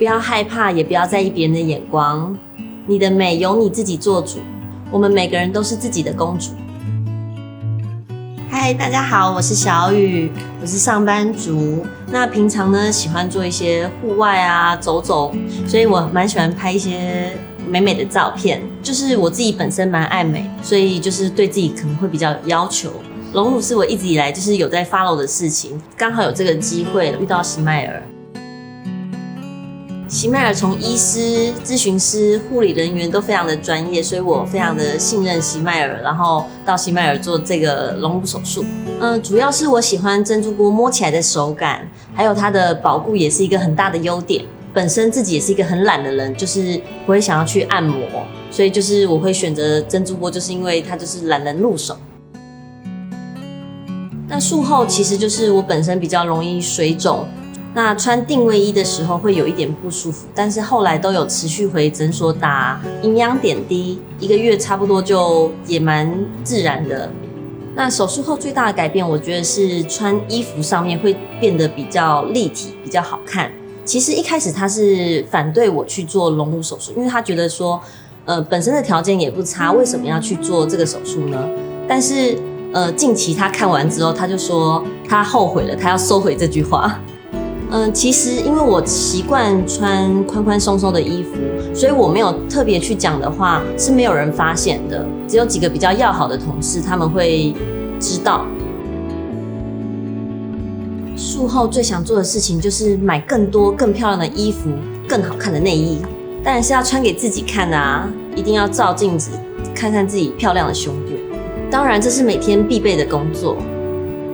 不要害怕，也不要在意别人的眼光。你的美由你自己做主。我们每个人都是自己的公主。嗨，大家好，我是小雨，我是上班族。那平常呢，喜欢做一些户外啊，走走，所以我蛮喜欢拍一些美美的照片。就是我自己本身蛮爱美，所以就是对自己可能会比较有要求。隆乳是我一直以来就是有在 follow 的事情，刚好有这个机会遇到喜麦尔。喜麦尔从医师、咨询师、护理人员都非常的专业，所以我非常的信任喜麦尔，然后到喜麦尔做这个隆乳手术。主要是我喜欢珍珠锅摸起来的手感，还有它的保固也是一个很大的优点。本身自己也是一个很懒的人，就是不会想要去按摩，所以就是我会选择珍珠锅，就是因为它就是懒人入手。那术后其实就是我本身比较容易水肿。那穿定位衣的时候会有一点不舒服，但是后来都有持续回诊所打营养点滴，1个月差不多就也蛮自然的。那手术后最大的改变，我觉得是穿衣服上面会变得比较立体，比较好看。其实一开始他是反对我去做隆乳手术，因为他觉得说，本身的条件也不差，为什么要去做这个手术呢？但是近期他看完之后，他就说他后悔了，他要收回这句话。其实因为我习惯穿宽宽松松的衣服，所以我没有特别去讲的话是没有人发现的，只有几个比较要好的同事他们会知道。术后最想做的事情就是买更多更漂亮的衣服，更好看的内衣，当然是要穿给自己看的啊，一定要照镜子看看自己漂亮的胸部，当然这是每天必备的工作。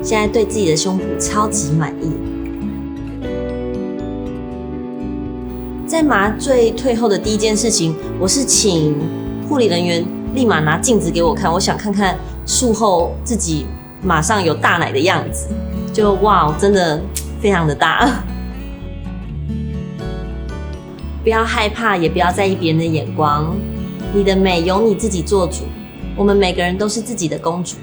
现在对自己的胸部超级满意。在麻醉退后的第一件事情，我是请护理人员立马拿镜子给我看，我想看看术后自己马上有大奶的样子，就哇，真的非常的大。不要害怕，也不要在意别人的眼光，你的美由你自己做主。我们每个人都是自己的公主。